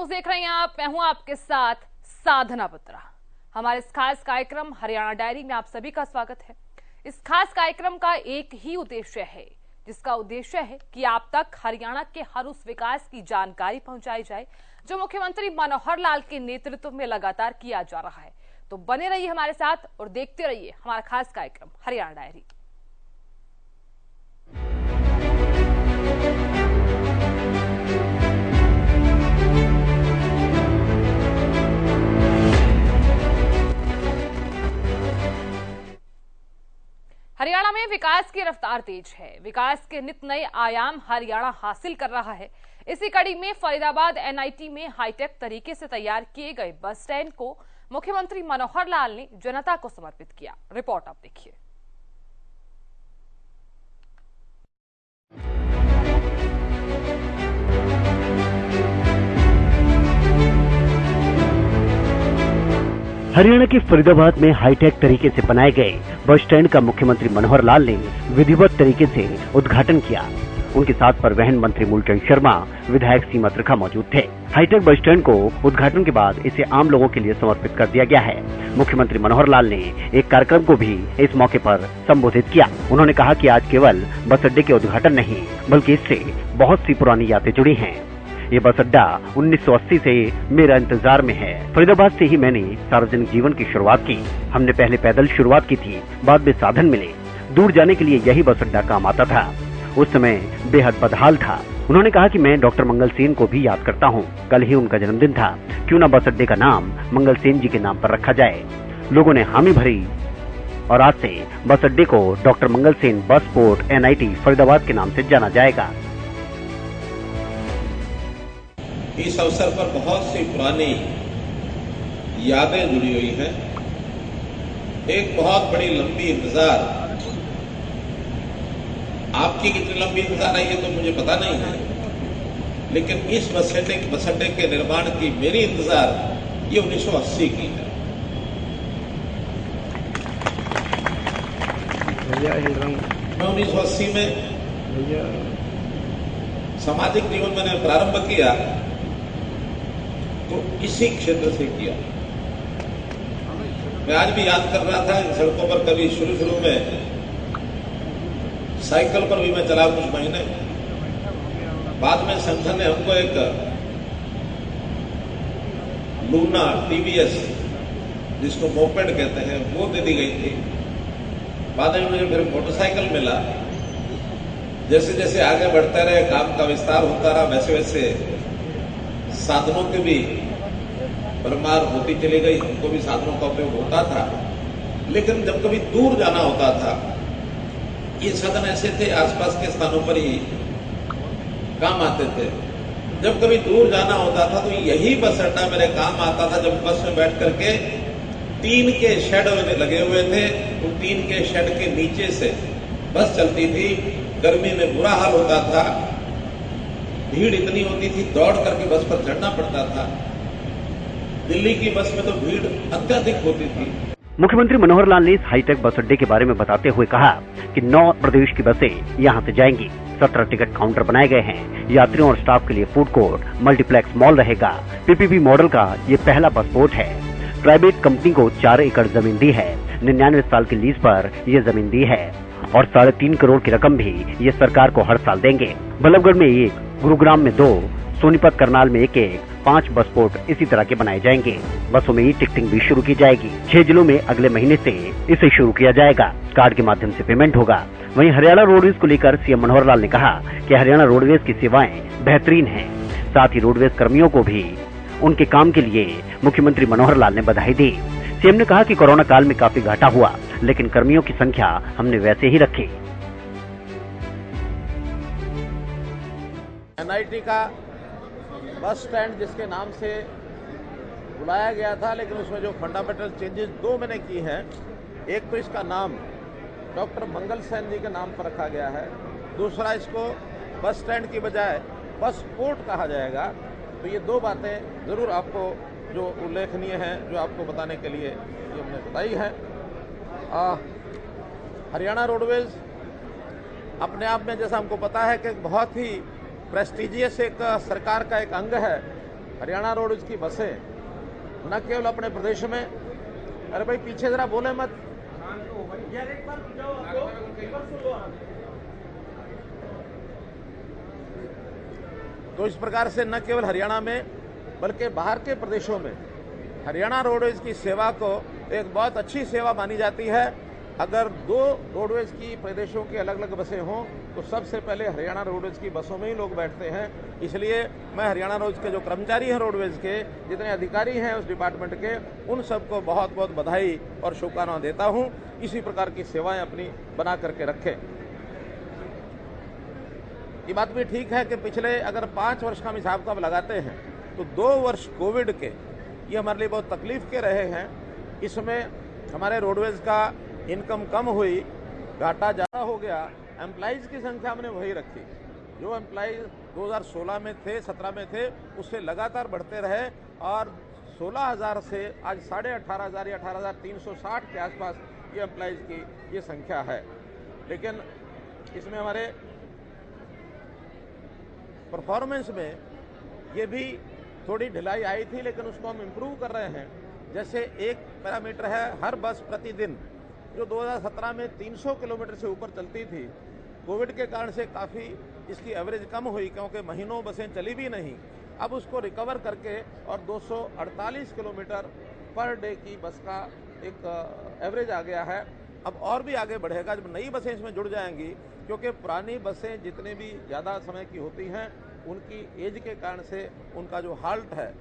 News देख रहे हैं आप। मैं हूं आपके साथ साधना बत्रा। हमारे इस खास कार्यक्रम हरियाणा डायरी में आप सभी का स्वागत है। इस खास कार्यक्रम का एक ही उद्देश्य है, जिसका उद्देश्य है कि आप तक हरियाणा के हर उस विकास की जानकारी पहुंचाई जाए जो मुख्यमंत्री मनोहर लाल के नेतृत्व में लगातार किया जा रहा है। तो बने रहिए हमारे साथ और देखते रहिए हमारा खास कार्यक्रम हरियाणा डायरी। हरियाणा में विकास की रफ्तार तेज है। विकास के नित नए आयाम हरियाणा हासिल कर रहा है। इसी कड़ी में फरीदाबाद एनआईटी में हाईटेक तरीके से तैयार किए गए बस स्टैंड को मुख्यमंत्री मनोहर लाल ने जनता को समर्पित किया। रिपोर्ट आप देखिए। हरियाणा के फरीदाबाद में हाईटेक तरीके से बनाए गए बस स्टैंड का मुख्यमंत्री मनोहर लाल ने विधिवत तरीके से उद्घाटन किया। उनके साथ परिवहन मंत्री मूलचंद शर्मा, विधायक सीमा त्रिखा मौजूद थे। हाईटेक बस स्टैंड को उद्घाटन के बाद इसे आम लोगों के लिए समर्पित कर दिया गया है। मुख्यमंत्री मनोहर लाल ने एक कार्यक्रम को भी इस मौके पर संबोधित किया। उन्होंने कहा कि आज केवल बस अड्डे के उद्घाटन नहीं, बल्कि इससे बहुत सी पुरानी यादें जुड़ी हैं। ये बस अड्डा 1980 से मेरा इंतजार में है। फरीदाबाद से ही मैंने सार्वजनिक जीवन की शुरुआत की। हमने पहले पैदल शुरुआत की थी, बाद में साधन मिले। दूर जाने के लिए यही बस अड्डा काम आता था। उस समय बेहद बदहाल था। उन्होंने कहा कि मैं डॉक्टर मंगल सेन को भी याद करता हूँ। कल ही उनका जन्मदिन था। क्यों न बस अड्डे का नाम मंगल सेन जी के नाम पर रखा जाए। लोगों ने हामी भरी और आज से बस अड्डे को डॉक्टर मंगल Sen bus port NIT Faridabad के नाम से जाना जाएगा। इस अवसर पर बहुत सी पुरानी यादें जुड़ी हुई हैं। एक बहुत बड़ी लंबी इंतजार, आपकी कितनी लंबी इंतजार है ये तो मुझे पता नहीं है, लेकिन इस बस अड्डे के निर्माण की मेरी इंतजार ये 1980 की है। मैं 1980 में सामाजिक जीवन मैंने प्रारंभ किया तो इसी क्षेत्र से किया। मैं आज भी याद कर रहा था इन सड़कों पर कभी शुरू में साइकिल पर भी मैं चला कुछ महीने। बाद में संगठन ने हमको एक लूना टीवीएस, जिसको मोपेड कहते हैं, वो दे दी गई थी। बाद में मुझे फिर मोटरसाइकिल मिला। जैसे जैसे आगे बढ़ते रहे, काम का विस्तार होता रहा, वैसे वैसे साधनों की भी भरमार होती चली गई। हमको भी साधनों का उपयोग होता था, लेकिन जब कभी दूर जाना होता था, ये साधन ऐसे थे आसपास के स्थानों पर ही काम आते थे। जब कभी दूर जाना होता था तो यही बस अड्डा मेरे काम आता था। जब बस में बैठ करके टीन के शेड लगे हुए थे, उन टीन के शेड के नीचे से बस चलती थी। गर्मी में बुरा हाल होता था, भीड़ इतनी होती थी, दौड़ करके बस पर चढ़ना पड़ता था। दिल्ली की बस में तो भीड़ अत्यधिक होती थी। मुख्यमंत्री मनोहर लाल ने इस हाईटेक बस अड्डे के बारे में बताते हुए कहा कि 9 प्रदेश की बसें यहां से जाएंगी। 17 टिकट काउंटर बनाए गए हैं। यात्रियों और स्टाफ के लिए फूड कोर्ट, मल्टीप्लेक्स मॉल रहेगा। पीपीपी मॉडल का ये पहला बस पोर्ट है। प्राइवेट कंपनी को 4 एकड़ जमीन दी है। 99 साल की लीज पर यह जमीन दी है और 3.5 करोड़ की रकम भी ये सरकार को हर साल देंगे। बल्लभगढ़ में 1, गुरुग्राम में 2, सोनीपत करनाल में 1, 5 बस पोर्ट इसी तरह के बनाए जाएंगे। बसों में टिकटिंग भी शुरू की जाएगी। 6 जिलों में अगले महीने से इसे शुरू किया जाएगा। कार्ड के माध्यम से पेमेंट होगा। वहीं हरियाणा रोडवेज को लेकर सीएम मनोहर लाल ने कहा कि हरियाणा रोडवेज की सेवाएं बेहतरीन हैं। साथ ही रोडवेज कर्मियों को भी उनके काम के लिए मुख्यमंत्री मनोहर लाल ने बधाई दी। सीएम ने कहा कि कोरोना काल में काफी घाटा हुआ, लेकिन कर्मियों की संख्या हमने वैसे ही रखी। एनआईटी का बस स्टैंड जिसके नाम से बुलाया गया था, लेकिन उसमें जो फंडामेंटल चेंजेस 2 मैंने की हैं। एक तो इसका नाम डॉक्टर मंगल सेन जी के नाम पर रखा गया है। दूसरा, इसको बस स्टैंड की बजाय बस पोर्ट कहा जाएगा। तो ये 2 बातें जरूर आपको जो उल्लेखनीय हैं, जो आपको बताने के लिए ये हमने बताई है। हरियाणा रोडवेज अपने आप में, जैसा हमको पता है, कि बहुत ही प्रेस्टिजियस एक सरकार का एक अंग है। हरियाणा रोडवेज की बसें न केवल अपने प्रदेश में, अरे भाई पीछे जरा बोले मत, तो इस प्रकार से न केवल हरियाणा में बल्कि बाहर के प्रदेशों में हरियाणा रोडवेज की सेवा को एक बहुत अच्छी सेवा मानी जाती है। अगर दो रोडवेज की प्रदेशों की अलग अलग बसें हों तो सबसे पहले हरियाणा रोडवेज की बसों में ही लोग बैठते हैं। इसलिए मैं हरियाणा रोडवेज के जो कर्मचारी हैं, रोडवेज के जितने अधिकारी हैं उस डिपार्टमेंट के, उन सबको बहुत बहुत बधाई और शुभकामनाएं देता हूं। इसी प्रकार की सेवाएं अपनी बना करके रखें। ये बात भी ठीक है कि पिछले अगर 5 वर्ष का हम हिसाब किताब लगाते हैं तो 2 वर्ष कोविड के ये हमारे लिए बहुत तकलीफ के रहे हैं। इसमें हमारे रोडवेज का इनकम कम हुई, घाटा ज़्यादा हो गया। एम्प्लॉइज़ की संख्या हमने वही रखी, जो एम्प्लॉइज 2016 में थे, 17 में थे, उससे लगातार बढ़ते रहे और 16,000 से आज 18,500 या 18,360 के आसपास ये एम्प्लॉइज़ की ये संख्या है। लेकिन इसमें हमारे परफॉर्मेंस में ये भी थोड़ी ढिलाई आई थी, लेकिन उसको हम इम्प्रूव कर रहे हैं। जैसे एक पैरामीटर है हर बस प्रतिदिन, जो 2017 में 300 किलोमीटर से ऊपर चलती थी, कोविड के कारण से काफ़ी इसकी एवरेज कम हुई क्योंकि महीनों बसें चली भी नहीं। अब उसको रिकवर करके और 248 किलोमीटर पर डे की बस का एक एवरेज आ गया है। अब और भी आगे बढ़ेगा जब नई बसें इसमें जुड़ जाएंगी, क्योंकि पुरानी बसें जितने भी ज़्यादा समय की होती हैं उनकी एज के कारण से उनका जो हाल्ट है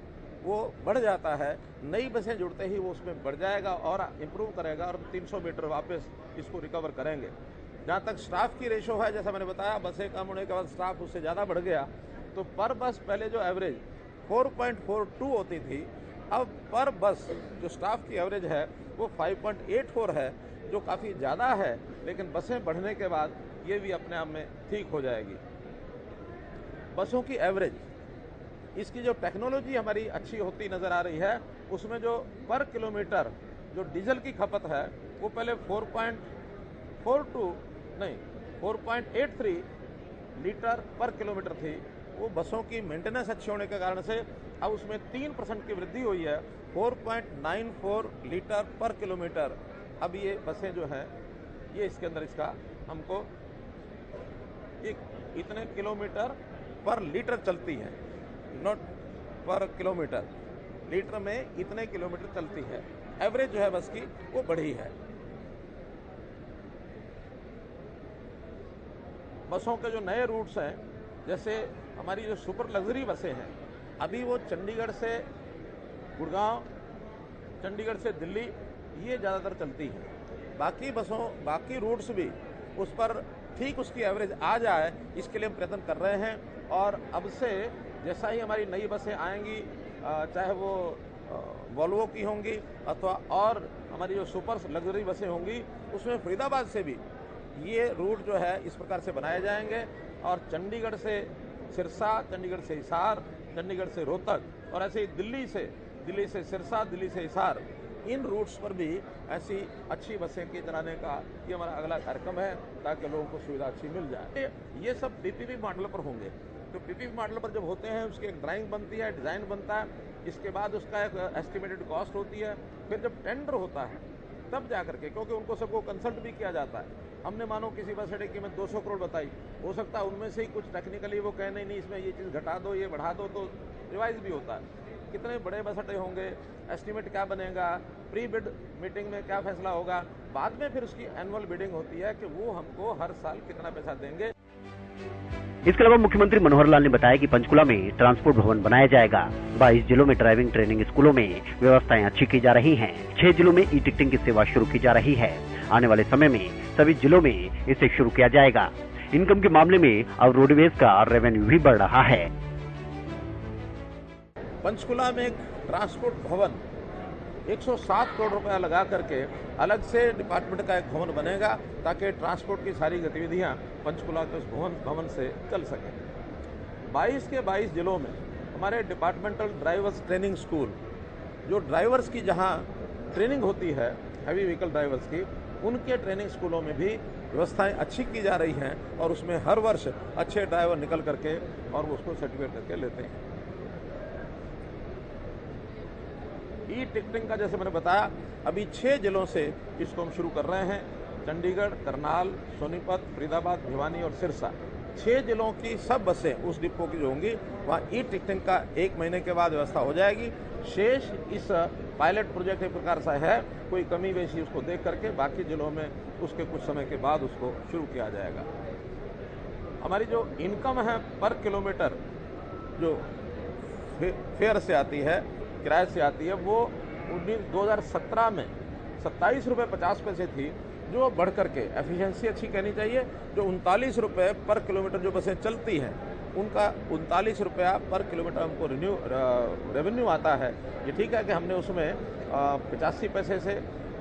वो बढ़ जाता है। नई बसें जुड़ते ही वो उसमें बढ़ जाएगा और इम्प्रूव करेगा और 300 मीटर वापस इसको रिकवर करेंगे। जहाँ तक स्टाफ की रेशो है, जैसा मैंने बताया, बसें कम होने के बाद स्टाफ उससे ज़्यादा बढ़ गया, तो पर बस पहले जो एवरेज 4.42 होती थी, अब पर बस जो स्टाफ की एवरेज है वो 5.84 है, जो काफ़ी ज़्यादा है। लेकिन बसें बढ़ने के बाद ये भी अपने आप में ठीक हो जाएगी। बसों की एवरेज, इसकी जो टेक्नोलॉजी हमारी अच्छी होती नज़र आ रही है, उसमें जो पर किलोमीटर जो डीजल की खपत है वो पहले 4.83 लीटर पर किलोमीटर थी। वो बसों की मेंटेनेंस अच्छी होने के कारण से अब उसमें 3% की वृद्धि हुई है, 4.94 लीटर पर किलोमीटर। अब ये बसें जो हैं ये इसके अंदर इसका हमको इतने किलोमीटर पर लीटर चलती है, नॉट पर किलोमीटर, लीटर में इतने किलोमीटर चलती है। एवरेज जो है बस की वो बढ़ी है। बसों के जो नए रूट्स हैं, जैसे हमारी जो सुपर लग्जरी बसें हैं, अभी वो चंडीगढ़ से गुड़गांव, चंडीगढ़ से दिल्ली, ये ज़्यादातर चलती हैं। बाकी रूट्स भी उस पर ठीक उसकी एवरेज आ जाए, इसके लिए हम प्रयत्न कर रहे हैं। और अब से जैसा ही हमारी नई बसें आएंगी, चाहे वो वॉल्वो की होंगी अथवा और हमारी जो सुपर लग्जरी बसें होंगी, उसमें फरीदाबाद से भी ये रूट जो है इस प्रकार से बनाए जाएंगे। और चंडीगढ़ से सिरसा, चंडीगढ़ से हिसार, चंडीगढ़ से रोहतक और ऐसे ही दिल्ली से सिरसा, दिल्ली से हिसार, इन रूट्स पर भी ऐसी अच्छी बसें के चलाने का ये हमारा अगला कार्यक्रम है, ताकि लोगों को सुविधा अच्छी मिल जाए। ये सब पीपीपी मॉडल पर होंगे। तो पीपीपी मॉडल पर जब होते हैं उसकी एक ड्राइंग बनती है, डिज़ाइन बनता है, इसके बाद उसका एक एस्टिमेटेड कॉस्ट होती है। फिर जब टेंडर होता है तब जा करके, क्योंकि उनको सबको कंसल्ट भी किया जाता है। हमने मानो किसी बस अड्डे की कीमत 200 करोड़ बताई, हो सकता है उनमें से ही कुछ टेक्निकली वो कहे नहीं इसमें ये चीज़ घटा दो, ये बढ़ा दो, तो रिवाइज भी होता है। कितने बड़े बस अड्डे होंगे, एस्टिमेट क्या बनेगा, प्री बिड मीटिंग में क्या फैसला होगा, बाद में फिर उसकी एनुअल बिडिंग होती है कि वो हमको हर साल कितना पैसा देंगे। इसके अलावा मुख्यमंत्री मनोहर लाल ने बताया कि पंचकुला में ट्रांसपोर्ट भवन बनाया जाएगा। 22 जिलों में ड्राइविंग ट्रेनिंग स्कूलों में व्यवस्थाएं अच्छी की जा रही हैं। 6 जिलों में ई टिकटिंग की सेवा शुरू की जा रही है। आने वाले समय में सभी जिलों में इसे शुरू किया जाएगा। इनकम के मामले में अब रोडवेज का रेवेन्यू भी बढ़ रहा है। पंचकुला में एक ट्रांसपोर्ट भवन 107 करोड़ रुपया लगा करके अलग से डिपार्टमेंट का एक भवन बनेगा, ताकि ट्रांसपोर्ट की सारी गतिविधियां पंचकुला के उस भवन से चल सकें। 22 के 22 जिलों में हमारे डिपार्टमेंटल ड्राइवर्स ट्रेनिंग स्कूल, जो ड्राइवर्स की जहां ट्रेनिंग होती है, हैवी व्हीकल ड्राइवर्स की, उनके ट्रेनिंग स्कूलों में भी व्यवस्थाएं अच्छी की जा रही हैं और उसमें हर वर्ष अच्छे ड्राइवर निकल करके और वो उसको सर्टिफिकेट करके लेते हैं। ई टिकटिंग का जैसे मैंने बताया, अभी 6 जिलों से इसको हम शुरू कर रहे हैं। चंडीगढ़, करनाल, सोनीपत, फरीदाबाद, भिवानी और सिरसा, 6 जिलों की सब बसें उस डिपो की जो होंगी वहाँ ई टिकटिंग का 1 महीने के बाद व्यवस्था हो जाएगी। शेष इस पायलट प्रोजेक्ट एक प्रकार सा है, कोई कमी बेशी उसको देख करके बाकी जिलों में उसके कुछ समय के बाद उसको शुरू किया जाएगा। हमारी जो इनकम है पर किलोमीटर जो फेयर से आती है, किराए से आती है, वो 2017 में 27 रुपये 50 पैसे थी, जो बढ़ करके एफिशिएंसी अच्छी कहनी चाहिए, जो 39 रुपये पर किलोमीटर जो बसें चलती हैं उनका 39 रुपया पर किलोमीटर हमको रेवेन्यू आता है। ये ठीक है कि हमने उसमें 85 पैसे से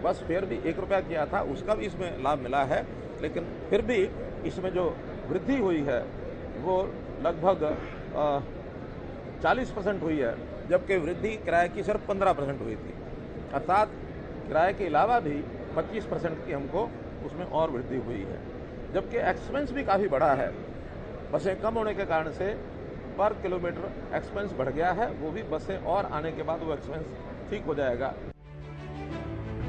बस फेयर भी 1 रुपया किया था, उसका भी इसमें लाभ मिला है, लेकिन फिर भी इसमें जो वृद्धि हुई है वो लगभग 40% हुई है, जबकि वृद्धि किराए की सिर्फ 15% हुई थी। अर्थात किराए के अलावा भी 25% की हमको उसमें और वृद्धि हुई है, जबकि एक्सपेंस भी काफ़ी बढ़ा है। बसें कम होने के कारण से पर किलोमीटर एक्सपेंस बढ़ गया है, वो भी बसें और आने के बाद वो एक्सपेंस ठीक हो जाएगा।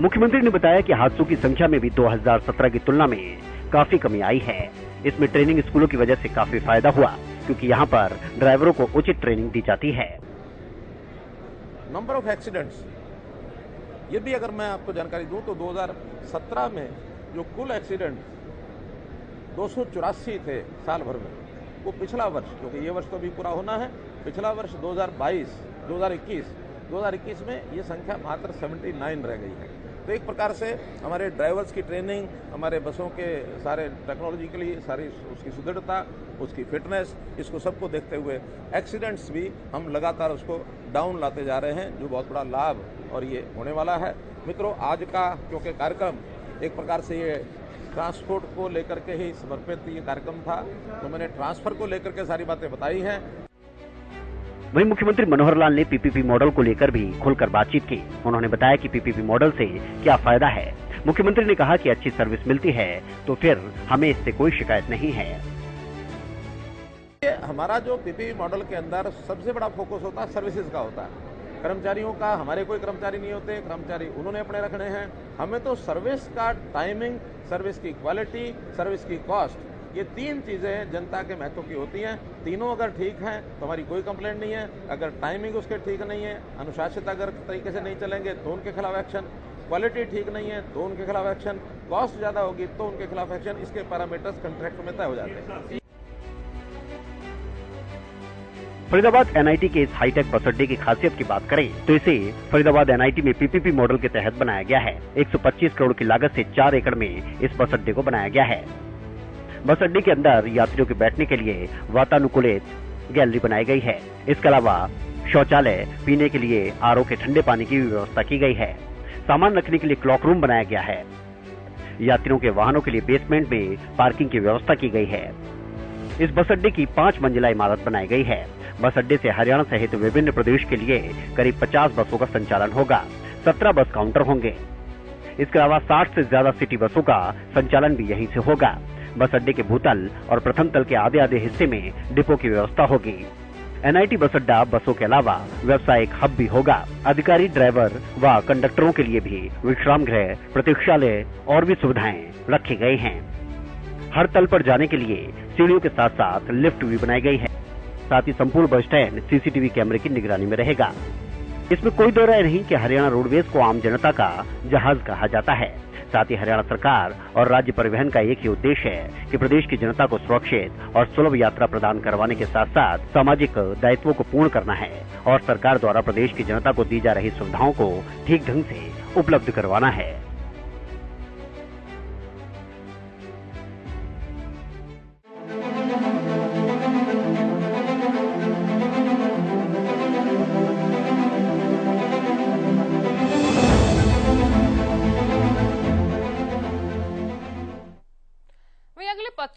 मुख्यमंत्री ने बताया कि हादसों की संख्या में भी 2017 की तुलना में काफी कमी आई है। इसमें ट्रेनिंग स्कूलों की वजह से काफी फायदा हुआ, क्योंकि यहाँ पर ड्राइवरों को उचित ट्रेनिंग दी जाती है। नंबर ऑफ एक्सीडेंट्स, ये भी अगर मैं आपको जानकारी दूं तो 2017 में जो कुल एक्सीडेंट 284 थे साल भर में, वो पिछला वर्ष, क्योंकि ये वर्ष तो अभी पूरा होना है, पिछला वर्ष 2021 में ये संख्या मात्र 79 रह गई है। तो एक प्रकार से हमारे ड्राइवर्स की ट्रेनिंग, हमारे बसों के सारे टेक्नोलॉजिकली सारी उसकी सुदृढ़ता, उसकी फिटनेस, इसको सबको देखते हुए एक्सीडेंट्स भी हम लगातार उसको डाउन लाते जा रहे हैं, जो बहुत बड़ा लाभ और ये होने वाला है। मित्रों, आज का क्योंकि कार्यक्रम एक प्रकार से ये ट्रांसपोर्ट को लेकर के ही समर्पित ये कार्यक्रम था, तो मैंने ट्रांसफर को लेकर के सारी बातें बताई हैं। वहीं मुख्यमंत्री मनोहर लाल ने पीपीपी मॉडल को लेकर भी खुलकर बातचीत की। उन्होंने बताया कि पीपीपी मॉडल से क्या फायदा है। मुख्यमंत्री ने कहा कि अच्छी सर्विस मिलती है तो फिर हमें इससे कोई शिकायत नहीं है। हमारा जो पीपीपी मॉडल के अंदर सबसे बड़ा फोकस होता है सर्विसेज का होता है। कर्मचारियों का, हमारे कोई कर्मचारी नहीं होते, कर्मचारी उन्होंने अपने रखने हैं। हमें तो सर्विस का टाइमिंग, सर्विस की क्वालिटी, सर्विस की कॉस्ट, ये 3 चीजें जनता के महत्व की होती हैं। तीनों अगर ठीक हैं तो हमारी कोई कंप्लेंट नहीं है। अगर टाइमिंग उसके ठीक नहीं है, अनुशासित अगर तरीके से नहीं चलेंगे तो उनके खिलाफ एक्शन, क्वालिटी ठीक नहीं है तो उनके खिलाफ एक्शन, कॉस्ट ज्यादा होगी तो उनके खिलाफ एक्शन। इसके पैरामीटर्स कंट्रैक्ट में तय हो जाते हैं। फरीदाबाद एनआईटी के इस हाईटेक बस अड्डे की खासियत की बात करें तो इसे फरीदाबाद एनआईटी में पीपीपी मॉडल के तहत बनाया गया है। 125 करोड़ की लागत से 4 एकड़ में इस बस अड्डे को बनाया गया है। बस अड्डे के अंदर यात्रियों के बैठने के लिए वातानुकूलित गैलरी बनाई गई है। इसके अलावा शौचालय, पीने के लिए आरओ के ठंडे पानी की व्यवस्था की गई है। सामान रखने के लिए क्लॉक रूम बनाया गया है। यात्रियों के वाहनों के लिए बेसमेंट में पार्किंग की व्यवस्था की गई है। इस बस अड्डे की 5 मंजिला इमारत बनाई गई है। बस अड्डे से हरियाणा सहित विभिन्न प्रदेश के लिए करीब 50 बसों का संचालन होगा। 17 बस काउंटर होंगे। इसके अलावा 60 से ज्यादा सिटी बसों का संचालन भी यहीं से होगा। बस अड्डे के भूतल और प्रथम तल के आधे हिस्से में डिपो की व्यवस्था होगी। एनआईटी बस अड्डा बसों के अलावा व्यावसायिक हब भी होगा। अधिकारी, ड्राइवर व कंडक्टरों के लिए भी विश्राम गृह, प्रतीक्षालय और भी सुविधाएं रखी गई हैं। हर तल पर जाने के लिए सीढ़ियों के साथ साथ लिफ्ट भी बनाई गई है। साथ ही संपूर्ण बस स्टैंड सीसीटीवी कैमरे की निगरानी में रहेगा। इसमें कोई दो राय नहीं कि हरियाणा रोडवेज को आम जनता का जहाज कहा जाता है। साथ ही हरियाणा सरकार और राज्य परिवहन का एक ही उद्देश्य है कि प्रदेश की जनता को सुरक्षित और सुलभ यात्रा प्रदान करवाने के साथ साथ सामाजिक दायित्वों को पूर्ण करना है और सरकार द्वारा प्रदेश की जनता को दी जा रही सुविधाओं को ठीक ढंग से उपलब्ध करवाना है।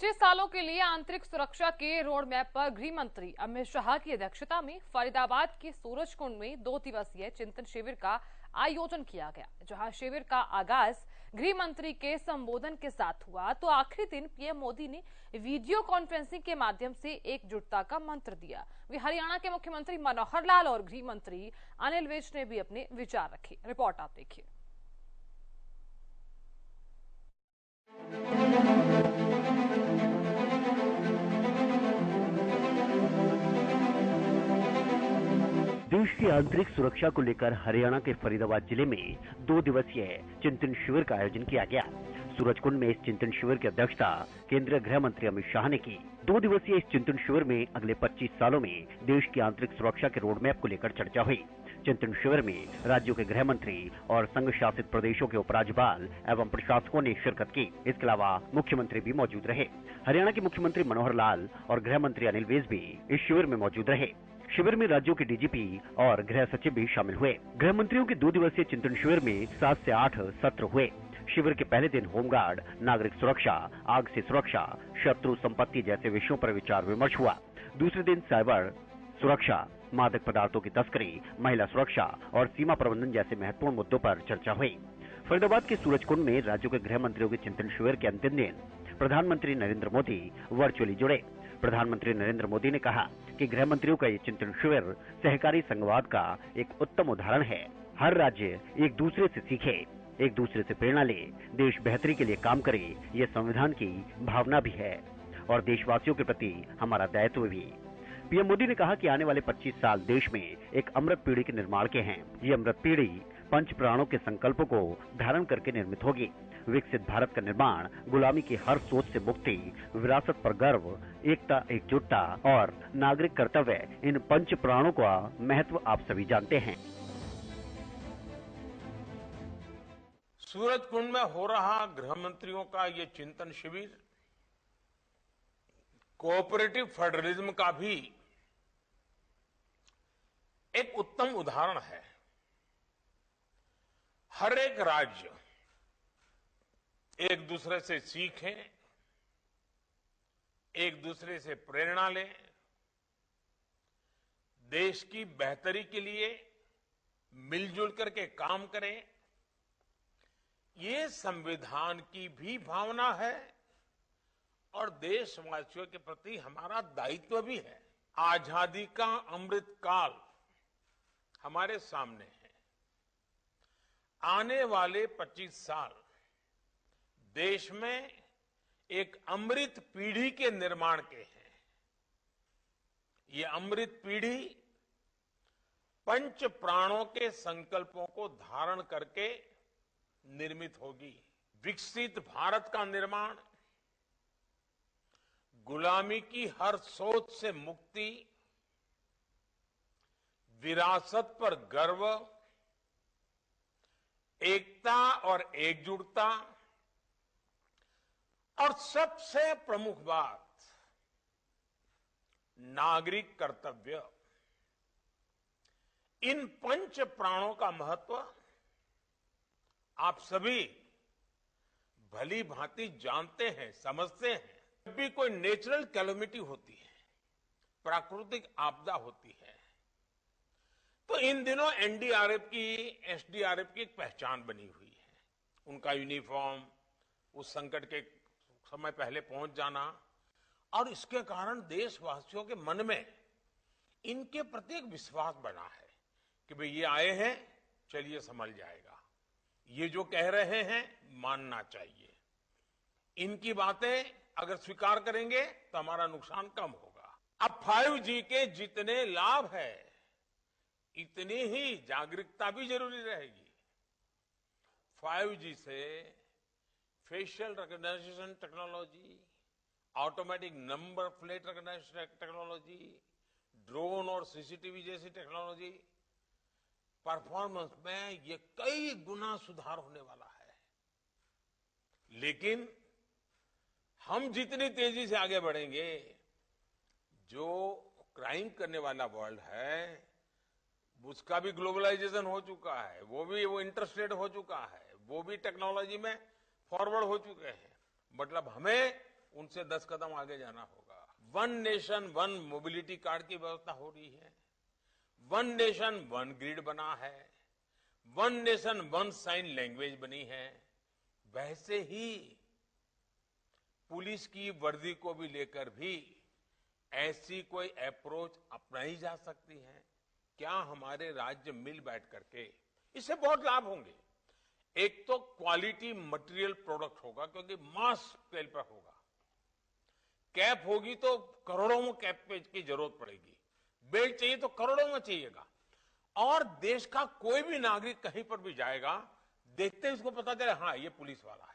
25 सालों के लिए आंतरिक सुरक्षा के रोड मैप पर गृह मंत्री अमित शाह की अध्यक्षता में फरीदाबाद के सूरजकुंड में 2 दिवसीय चिंतन शिविर का आयोजन किया गया, जहां शिविर का आगाज गृह मंत्री के संबोधन के साथ हुआ तो आखिरी दिन पीएम मोदी ने वीडियो कॉन्फ्रेंसिंग के माध्यम से एकजुटता का मंत्र दिया। वे हरियाणा के मुख्यमंत्री मनोहर लाल और गृह मंत्री अनिल विज ने भी अपने विचार रखे। रिपोर्ट आप देखिए। देश की आंतरिक सुरक्षा को लेकर हरियाणा के फरीदाबाद जिले में 2 दिवसीय चिंतन शिविर का आयोजन किया गया। सूरजकुंड में इस चिंतन शिविर की अध्यक्षता केंद्रीय गृह मंत्री अमित शाह ने की। 2 दिवसीय इस चिंतन शिविर में अगले 25 सालों में देश की आंतरिक सुरक्षा के रोड मैप को लेकर चर्चा हुई। चिंतन शिविर में राज्यों के गृह मंत्री और संघ शासित प्रदेशों के उपराज्यपाल एवं प्रशासकों ने शिरकत की। इसके अलावा मुख्यमंत्री भी मौजूद रहे। हरियाणा के मुख्यमंत्री मनोहर लाल और गृह मंत्री अनिल विज भी इस शिविर में मौजूद रहे। शिविर में राज्यों के डीजीपी और गृह सचिव भी शामिल हुए। गृह मंत्रियों के 2 दिवसीय चिंतन शिविर में 7 से 8 सत्र हुए। शिविर के पहले दिन होमगार्ड, नागरिक सुरक्षा, आग से सुरक्षा, शत्रु संपत्ति जैसे विषयों पर विचार विमर्श हुआ। दूसरे दिन साइबर सुरक्षा, मादक पदार्थों की तस्करी, महिला सुरक्षा और सीमा प्रबंधन जैसे महत्वपूर्ण मुद्दों पर चर्चा हुई। फरीदाबाद के सूरजकुंड में राज्यों के गृह मंत्रियों के चिंतन शिविर के अंतिम दिन प्रधानमंत्री नरेंद्र मोदी वर्चुअली जुड़े। प्रधानमंत्री नरेंद्र मोदी ने कहा कि गृह मंत्रियों का ये चिंतन शिविर सहकारी संघवाद का एक उत्तम उदाहरण है। हर राज्य एक दूसरे से सीखे, एक दूसरे से प्रेरणा ले, देश बेहतरी के लिए काम करे, ये संविधान की भावना भी है और देशवासियों के प्रति हमारा दायित्व भी। पीएम मोदी ने कहा कि आने वाले 25 साल देश में एक अमृत पीढ़ी के निर्माण के हैं। ये अमृत पीढ़ी पंच प्राणों के संकल्पों को धारण करके निर्मित होगी। विकसित भारत का निर्माण गुलामी की हर सोच से मुक्ति, विरासत पर गर्व, एकता, एकजुटता और नागरिक कर्तव्य, इन पंच प्राणों का महत्व आप सभी जानते हैं। सूरजकुंड में हो रहा गृह मंत्रियों का ये चिंतन शिविर कोऑपरेटिव फेडरलिज्म का भी एक उत्तम उदाहरण है। हर एक राज्य एक दूसरे से सीखे, एक दूसरे से प्रेरणा ले, देश की बेहतरी के लिए मिलजुल करके काम करे। ये संविधान की भी भावना है और देशवासियों के प्रति हमारा दायित्व भी है। आजादी का अमृत काल हमारे सामने है। आने वाले 25 साल देश में एक अमृत पीढ़ी के निर्माण के हैं। ये अमृत पीढ़ी पंच प्राणों के संकल्पों को धारण करके निर्मित होगी। विकसित भारत का निर्माण, गुलामी की हर सोच से मुक्ति, विरासत पर गर्व, एकता और एकजुटता और सबसे प्रमुख बात नागरिक कर्तव्य, इन पंच प्राणों का महत्व आप सभी भली भांति जानते हैं, समझते हैं। जब भी कोई नेचुरल कैलेमिटी होती है, प्राकृतिक आपदा होती है, तो इन दिनों एनडीआरएफ की, एसडीआरएफ की एक पहचान बनी हुई है। उनका यूनिफॉर्म, उस संकट के समय पहले पहुंच जाना, और इसके कारण देशवासियों के मन में इनके प्रति एक विश्वास बना है कि भाई ये आए हैं, चलिए संभल जाएगा। ये जो कह रहे हैं मानना चाहिए। इनकी बातें अगर स्वीकार करेंगे तो हमारा नुकसान कम होगा। अब 5G के जितने लाभ है, इतनी ही जागरूकता भी जरूरी रहेगी। 5G से facial recognition technology, automatic number plate recognition technology, drone और सीसीटीवी जैसी टेक्नोलॉजी, परफॉर्मेंस में ये कई गुना सुधार होने वाला है। लेकिन हम जितनी तेजी से आगे बढ़ेंगे, जो क्राइम करने वाला वर्ल्ड है उसका भी ग्लोबलाइजेशन हो चुका है, वो इंटरस्टेट हो चुका है, वो भी टेक्नोलॉजी में फॉरवर्ड हो चुके हैं। मतलब हमें उनसे 10 कदम आगे जाना होगा। One nation one mobility card की व्यवस्था हो रही है, वन नेशन वन ग्रिड बना है, one nation one sine language बनी है। वैसे ही पुलिस की वर्दी को भी लेकर भी ऐसी कोई अप्रोच अपनाई जा सकती है। क्या हमारे राज्य मिल बैठ करके, इससे बहुत लाभ होंगे। एक तो क्वालिटी मटेरियल प्रोडक्ट होगा, क्योंकि मास स्केल पर होगा। कैप होगी तो करोड़ों में कैप की जरूरत पड़ेगी, बेल्ट चाहिए तो करोड़ों में चाहिएगा। और देश का कोई भी नागरिक कहीं पर भी जाएगा, देखते ही उसको पता चले हाँ ये पुलिस वाला है।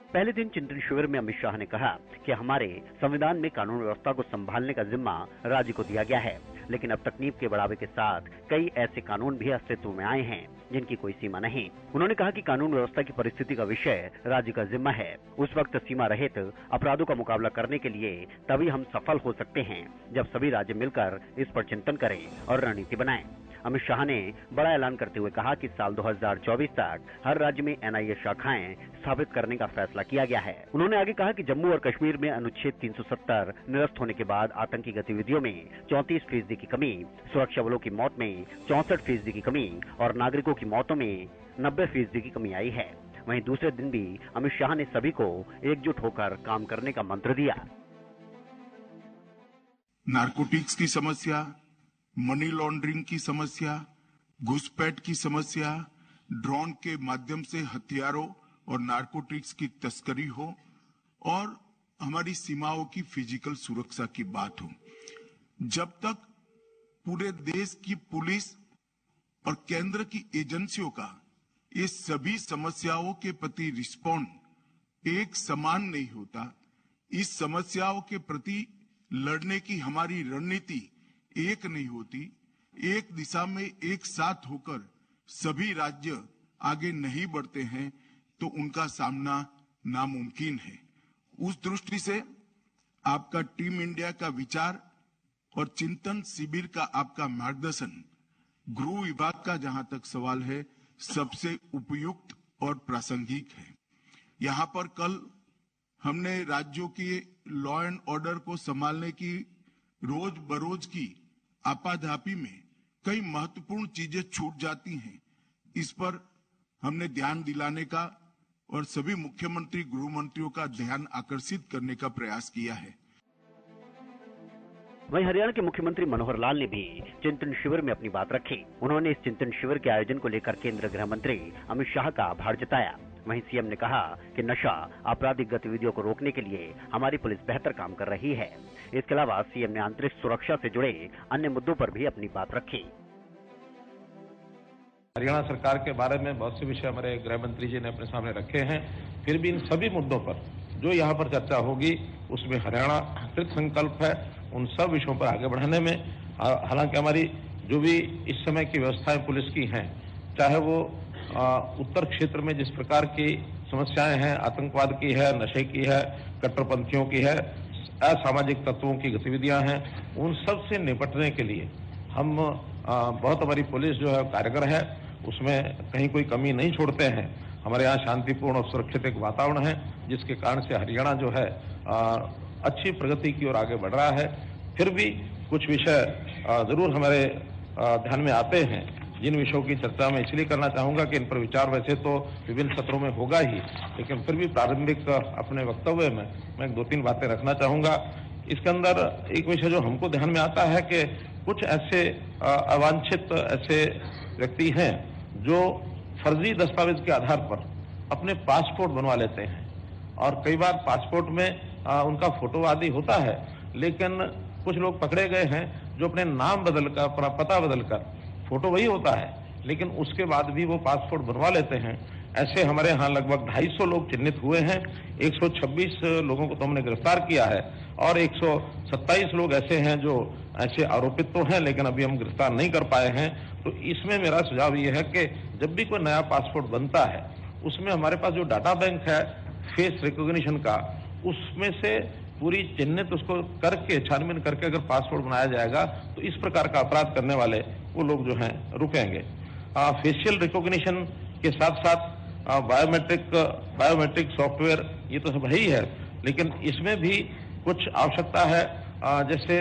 पहले दिन चिंतन शिविर में अमित शाह ने कहा कि हमारे संविधान में कानून व्यवस्था को संभालने का जिम्मा राज्य को दिया गया है, लेकिन अब तकनीक के बढ़ावे के साथ कई ऐसे कानून भी अस्तित्व में आए हैं जिनकी कोई सीमा नहीं। उन्होंने कहा कि कानून व्यवस्था की परिस्थिति का विषय राज्य का जिम्मा है। उस वक्त सीमा रहित अपराधों का मुकाबला करने के लिए तभी हम सफल हो सकते हैं जब सभी राज्य मिलकर इस पर चिंतन करें और रणनीति बनाएं। अमित शाह ने बड़ा ऐलान करते हुए कहा कि साल 2024 तक हर राज्य में एनआईए शाखाएं स्थापित करने का फैसला किया गया है। उन्होंने आगे कहा कि जम्मू और कश्मीर में अनुच्छेद 370 निरस्त होने के बाद आतंकी गतिविधियों में 34% की कमी, सुरक्षा बलों की मौत में 64% की कमी और नागरिकों की मौतों में 90% की कमी आई है। वहीं दूसरे दिन भी अमित शाह ने सभी को एकजुट होकर काम करने का मंत्र दिया। नारकोटिक्स की समस्या, मनी लॉन्ड्रिंग की समस्या, घुसपैठ की समस्या, ड्रोन के माध्यम से हथियारों और नारकोटिक्स की तस्करी हो और हमारी सीमाओं की फिजिकल सुरक्षा की बात हो। जब तक पूरे देश की पुलिस और केंद्र की एजेंसियों का ये सभी समस्याओं के प्रति रिस्पॉन्ड एक समान नहीं होता, इस समस्याओं के प्रति लड़ने की हमारी रणनीति एक नहीं होती, एक दिशा में एक साथ होकर सभी राज्य आगे नहीं बढ़ते हैं तो उनका सामना नामुमकिन है। उस दृष्टि से आपका टीम इंडिया का विचार और चिंतन शिविर का आपका मार्गदर्शन गृह विभाग का जहां तक सवाल है सबसे उपयुक्त और प्रासंगिक है। यहां पर कल हमने राज्यों के लॉ एंड ऑर्डर को संभालने की रोज बरोज की आपाधापी में कई महत्वपूर्ण चीजें छूट जाती हैं। इस पर हमने ध्यान दिलाने का और सभी मुख्यमंत्री गृह मंत्रियों का ध्यान आकर्षित करने का प्रयास किया है। वहीं हरियाणा के मुख्यमंत्री मनोहर लाल ने भी चिंतन शिविर में अपनी बात रखी। उन्होंने इस चिंतन शिविर के आयोजन को लेकर केंद्रीय गृह मंत्री अमित शाह का आभार जताया। वहीं सीएम ने कहा कि नशा आपराधिक गतिविधियों को रोकने के लिए हमारी पुलिस बेहतर काम कर रही है। इसके अलावा सीएम ने आंतरिक सुरक्षा से जुड़े अन्य मुद्दों पर भी अपनी बात रखी। हरियाणा सरकार के बारे में बहुत से विषय हमारे गृह मंत्री जी ने अपने सामने रखे हैं। फिर भी इन सभी मुद्दों पर जो यहाँ पर चर्चा होगी उसमें हरियाणा कृत संकल्प है उन सब विषयों पर आगे बढ़ाने में। हालांकि हमारी जो भी इस समय की व्यवस्थाएं पुलिस की हैं, चाहे वो उत्तर क्षेत्र में जिस प्रकार की समस्याएं हैं, आतंकवाद की है, नशे की है, कट्टरपंथियों की है, असामाजिक तत्वों की गतिविधियां हैं, उन सब से निपटने के लिए हम बहुत हमारी पुलिस जो है कारगर है, उसमें कहीं कोई कमी नहीं छोड़ते हैं। हमारे यहाँ शांतिपूर्ण और सुरक्षित एक वातावरण है जिसके कारण से हरियाणा जो है अच्छी प्रगति की ओर आगे बढ़ रहा है। फिर भी कुछ विषय जरूर हमारे ध्यान में आते हैं जिन विषयों की चर्चा मैं इसलिए करना चाहूंगा कि इन पर विचार वैसे तो विभिन्न सत्रों में होगा ही, लेकिन फिर भी प्रारंभिक अपने वक्तव्य में मैं 2-3 बातें रखना चाहूंगा। इसके अंदर एक विषय जो हमको ध्यान में आता है कि कुछ ऐसे अवांछित ऐसे व्यक्ति हैं जो फर्जी दस्तावेज के आधार पर अपने पासपोर्ट बनवा लेते हैं और कई बार पासपोर्ट में उनका फोटो आदि होता है, लेकिन कुछ लोग पकड़े गए हैं जो अपने नाम बदलकर, अपना पता बदलकर, फोटो वही होता है लेकिन उसके बाद भी वो पासपोर्ट बनवा लेते हैं। ऐसे हमारे यहाँ लगभग 250 लोग चिन्हित हुए हैं। 126 लोगों को तो हमने गिरफ्तार किया है और 127 लोग ऐसे हैं जो ऐसे आरोपित तो हैं लेकिन अभी हम गिरफ्तार नहीं कर पाए हैं। तो इसमें मेरा सुझाव ये है कि जब भी कोई नया पासपोर्ट बनता है उसमें हमारे पास जो डाटा बैंक है फेस रिकॉग्निशन का, उसमें से पूरी चिन्हित उसको करके छानबीन करके अगर पासपोर्ट बनाया जाएगा तो इस प्रकार का अपराध करने वाले वो लोग जो हैं रुकेंगे। फेशियल रिकॉग्निशन के साथ साथ बायोमेट्रिक सॉफ्टवेयर, ये तो सब है ही है, लेकिन इसमें भी कुछ आवश्यकता है, जैसे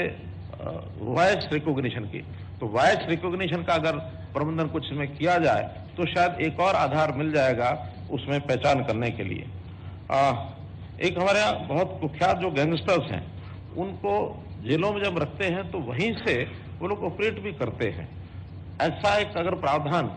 वॉइस रिकॉग्निशन की। तो वॉइस रिकॉग्निशन का अगर प्रबंधन कुछ इसमें किया जाए तो शायद एक और आधार मिल जाएगा उसमें पहचान करने के लिए। एक हमारे यहाँ बहुत कुख्यात जो गैंगस्टर्स हैं, उनको जेलों में जब रखते हैं तो वहीं से वो लोग ऑपरेट भी करते हैं। ऐसा एक अगर प्रावधान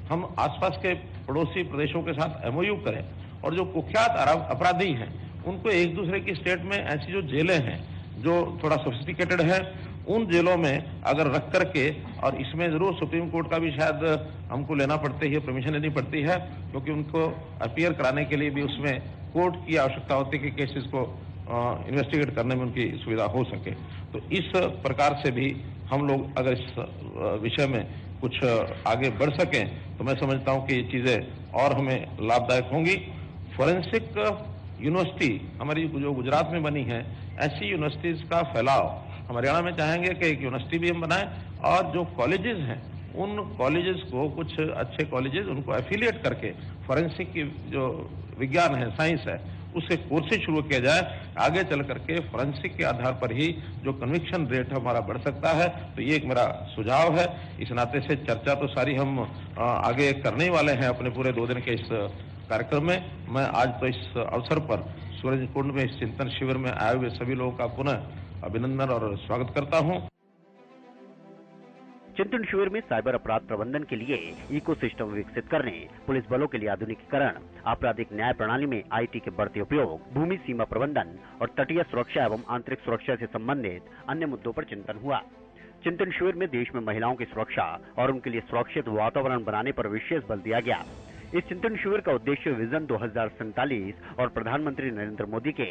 हम आसपास के पड़ोसी प्रदेशों के साथ एमओयू करें और जो कुख्यात अपराधी हैं उनको एक दूसरे की स्टेट में ऐसी जो जेलें हैं जो थोड़ा सोफिस्टिकेटेड है, उन जेलों में अगर रख करके, और इसमें जरूर सुप्रीम कोर्ट का भी शायद हमको लेना पड़ती है, परमिशन लेनी पड़ती है, क्योंकि उनको अपीयर कराने के लिए भी उसमें कोर्ट की आवश्यकता होती है कि केसेस को इन्वेस्टिगेट करने में उनकी सुविधा हो सके। तो इस प्रकार से भी हम लोग अगर इस विषय में कुछ आगे बढ़ सकें तो मैं समझता हूं कि ये चीजें और हमें लाभदायक होंगी। फॉरेंसिक यूनिवर्सिटी हमारी जो गुजरात में बनी है, ऐसी यूनिवर्सिटीज का फैलाव हम हरियाणा में चाहेंगे कि एक यूनिवर्सिटी भी हम बनाएं, और जो कॉलेजेस हैं उन कॉलेजेस को, कुछ अच्छे कॉलेजेस, उनको एफिलिएट करके फॉरेंसिक की जो विज्ञान है, साइंस है, उससे कोर्सेज शुरू किया जाए। आगे चल करके फॉरेंसिक के आधार पर ही जो कन्विक्शन रेट हमारा बढ़ सकता है। तो ये एक मेरा सुझाव है। इस नाते से चर्चा तो सारी हम आगे करने वाले हैं अपने पूरे 2 दिन के इस कार्यक्रम में। मैं आज तो इस अवसर पर सूरजकुंड में इस चिंतन शिविर में आए हुए सभी लोगों का पुनः अभिनंदन और स्वागत करता हूं। चिंतन शिविर में साइबर अपराध प्रबंधन के लिए इकोसिस्टम विकसित करने, पुलिस बलों के लिए आधुनिकीकरण, आपराधिक न्याय प्रणाली में आईटी के बढ़ते उपयोग, भूमि सीमा प्रबंधन और तटीय सुरक्षा एवं आंतरिक सुरक्षा से संबंधित अन्य मुद्दों पर चिंतन हुआ। चिंतन शिविर में देश में महिलाओं की सुरक्षा और उनके लिए सुरक्षित वातावरण बनाने पर विशेष बल दिया गया। इस चिंतन शिविर का उद्देश्य विजन 2047 और प्रधानमंत्री नरेंद्र मोदी के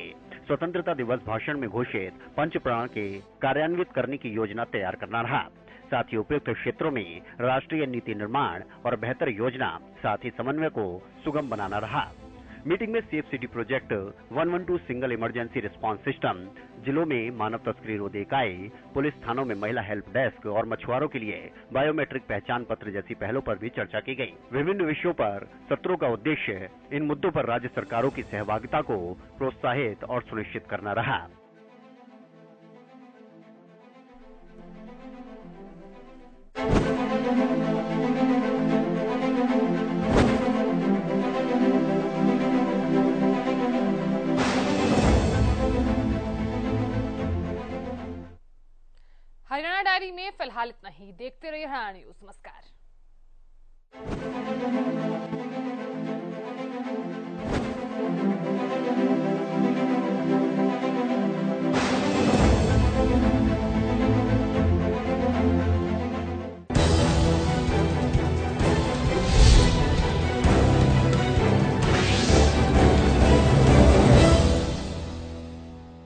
स्वतंत्रता दिवस भाषण में घोषित पंच प्राण के कार्यान्वित करने की योजना तैयार करना रहा। साथ ही उपयुक्त क्षेत्रों में राष्ट्रीय नीति निर्माण और बेहतर योजना, साथ ही समन्वय को सुगम बनाना रहा। मीटिंग में safe city project, 112 single emergency response system, जिलों में मानव तस्करी रोधी इकाई, पुलिस थानों में महिला हेल्प डेस्क और मछुआरों के लिए बायोमेट्रिक पहचान पत्र जैसी पहलों पर भी चर्चा की गई। विभिन्न विषयों पर सत्रों का उद्देश्य इन मुद्दों पर राज्य सरकारों की सहभागिता को प्रोत्साहित और सुनिश्चित करना रहा। हरियाणा डायरी में फिलहाल इतना ही। देखते रहिए हरियाणा न्यूज। नमस्कार।